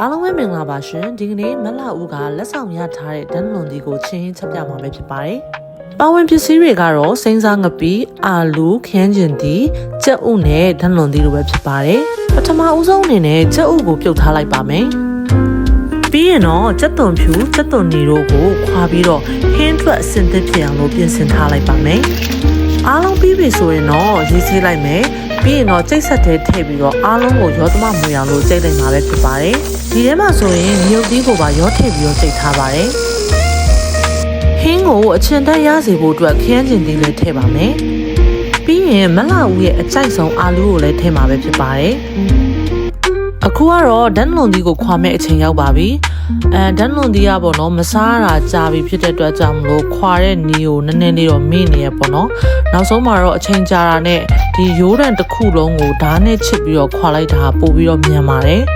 အားလုံးပဲမင်္ဂလာပါရှင်ဒီကနေ့မလှဦးကလက်ဆောင်ရထားတဲ့ဒန်းလွန်ဒီကိုချင်းချက်ပြမှာပဲဖြစ်ပါတယ်။ပါဝင်ပစ္စည်းတွေကတော့စိမ်းစားငပီးအာလူခရမ်းကျင်တီကြက်ဥနဲ့ဒန်းလွန်ဒီလိုပဲဖြစ်ပါတယ်။ပထမဦးဆုံးအနေနဲ့ကြက်ဥကိုပြုတ်ထားလိုက်ပါမယ်။ပြီးရင်တော့ကြက်သွန်ဖြူကြက်သွန်နီတို့ကိုခွာပြီးတော့ဟင်းထွက်အစင်သစ်ဖြစ်အောင်လို့ပြင်ဆင်ထားလိုက်ပါမယ်။အားလုံးပြီးပြီဆိုရင်တော့ရေးဆေးလိုက်မယ်။ပြီးရင်တော့ကြိတ်ဆက်တဲ့ထည့်ပြီးတော့အားလုံးကိုရောသမမွေအောင်လို့ကြိတ်လိုက်မှာပဲဖြစ်ပါတယ်။ဒီထဲမှာဆိုရင်မြုပ်သီးကိုပါရောထည့်ပြီးတော့ကြိတ်ထားပါတယ်။ဟင်းကိုအချင်တက်ရစေဖို့အတွက်ခရမ်းကျင်သီးလည်းထည့်ပါမယ်။ပြီးရင်မလှဦးရဲ့အကြိုက်ဆုံးအာလူကိုလည်းထည့်မှာပဲဖြစ်ပါတယ်။အခုကတော့ဒန်းလွန်သီးကိုခွာမဲ့အချိန်ရောက်ပါပြီ။ဒန်းလွန်သီးကပေါ့နော်မစားရတာကြာပြီဖြစ်တဲ့အတွက်ကြောင့်မလို့ခွာတဲ့နီကိုနည်းနည်းလေးတော့မေ့နေရပေါ့နော်။နောက်ဆုံးမှာတော့အချိန်ကြာတာနဲ့ဒီရိုးတံတစ်ခုလုံးကိုဓာတ်နဲ့ချစ်ပြီးတော့ခွာလိုက်တာပို့ပြီးတော့မြန်ပါတယ်။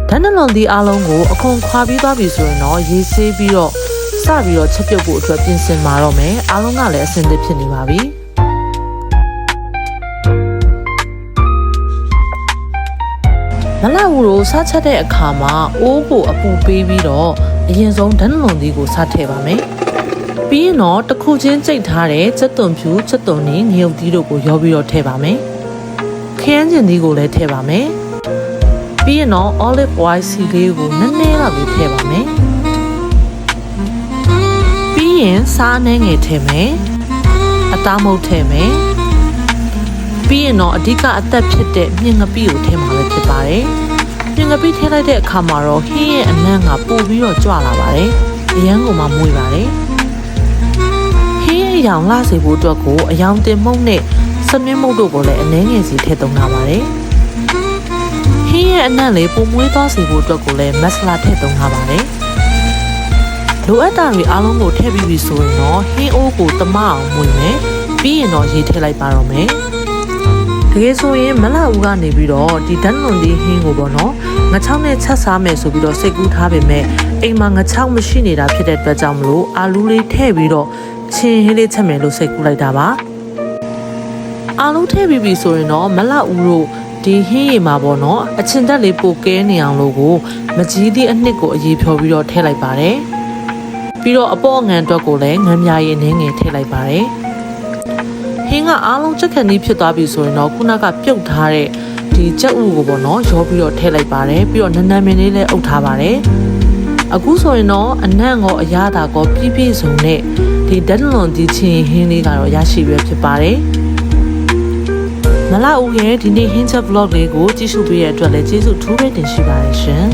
ဒန်းလွန်သီးအားလုံးကိုအကုန်ခွာပြီးသွားပြီဆိုရင်တော့ရေးဆေးပြီးတော့စပြီးတော့ချက်ပြုတ်ဖို့အတွက်ပြင်ဆင်มาတော့မယ်။အားလုံးကလည်းအဆင်သင့်ဖြစ်နေပါပြီ။မလှဦးတို့စားချက်တဲ့အခါမှာအိုးကိုအပူပေးပြီးတော့အရင်ဆုံးဒန်းလွန်သီးကိုစားထည့်ပါမယ်။ပြီးရင်တော့တစ်ခုချင်းကြိတ်ထားတဲ့ကြက်သွန်ဖြူကြက်သွန်နီငရုတ်သီးတို့ကိုရောပြီးတော့ထည့်ပါမယ်။ခရမ်းကျင်သီးကိုလည်းထည့်ပါမယ်။ပြီးရင်တော့ olive oil စီလေးကိုနည်းနည်းလောက်ထည့်ပါမယ်။ပြီးရင်စားနှဲငယ်ထည့်မယ်။အသားမုတ်ထည့်မယ်။ပြီးရင်တော့အဓိကအသက်ဖြစ်တဲ့မြင့်ငပိကိုထည့်မှာပဲဖြစ်ပါတယ်။မြင့်ငပိထည့်လိုက်တဲ့အခါမှာတော့ဟင်းရဲ့အနံ့ကပိုပြီးတော့ကြွလာပါတယ်။အရန်ကိုမှမွေပါတယ်။ဟင်းရဲ့အရောင်လှစေဖို့အတွက်ကိုအရောင်တင်မှုန့်နဲ့စမင်းမုတ်တို့ကိုလည်းအနှဲငယ်စီထည့်သုံးထားပါတယ်။ဟင်းရဲ့အနံ့လေးပုံမွေးသွားစေဖို့အတွက်ကိုလည်းမဆလာထည့်သုံးထားပါတယ်။လိုအပ်တာတွေအားလုံးကိုထည့်ပြီးပြီဆိုရင်တော့ဟင်းအိုးကိုတမအောင်မွေမယ်။ပြီးရင်တော့ရေထည့်လိုက်ပါတော့မယ်။တကယ်ဆိုရင်မလှဦးကနေပြီးတော့ဒီဒန်းလွန်သီးဟင်းကိုပေါ့နော်ငချောင်းနဲ့ချက်စားမယ်ဆိုပြီးတော့စိတ်ကူးထားပေမဲ့အိမ်မှာငချောင်းမရှိနေတာဖြစ်တဲ့အတွက်ကြောင့်မလို့အာလူလေးထည့်ပြီးတော့ချင်းဟင်းလေးချက်မယ်လို့စိတ်ကူးလိုက်တာပါအာလူထည့်ပြီးပြီဆိုရင်တော့မလှဦးတို့ဒီဟင်းရီမှာပေါ့နော်အချင်တက်လေးပိုကဲနေအောင်လို့ကိုမကြီးသည့်အနှစ်ကိုအရေးဖြော်ပြီးတော့ထည့်လိုက်ပါတယ်ပြီးတော့အပေါ်ငံအတွက်ကိုလည်းငမ်းမြားရည်နည်းငယ်ထည့်လိုက်ပါတယ်ဟင်းကအားလုံးချက်ခန့်လေးဖြစ်သွားပြီဆိုရင်တော့ခုနကပြုတ်ထားတဲ့ဒီကြက်ဥကိုပေါ့နော်ရောပြီးတော့ထည့်လိုက်ပါတယ်ပြီးတော့နန်းနန်းမင်းလေးလည်းအုပ်ထားပါတယ်အခုဆိုရင်တော့အနံ့ကောအရသာကောပြည့်ပြည့်စုံနဲ့ဒီဒန်းလွန်သီးချင်းဟင်းလေးကတော့ရရှိပဲဖြစ်ပါတယ်မလှဦးရဲ့ဒီနေ့ဟင်းချက် vlog လေးကိုကြည့်ရှုပေးရတဲ့အတွက်လည်းကျေးဇူးထူးပဲတင်ရှိပါတယ်ရှင်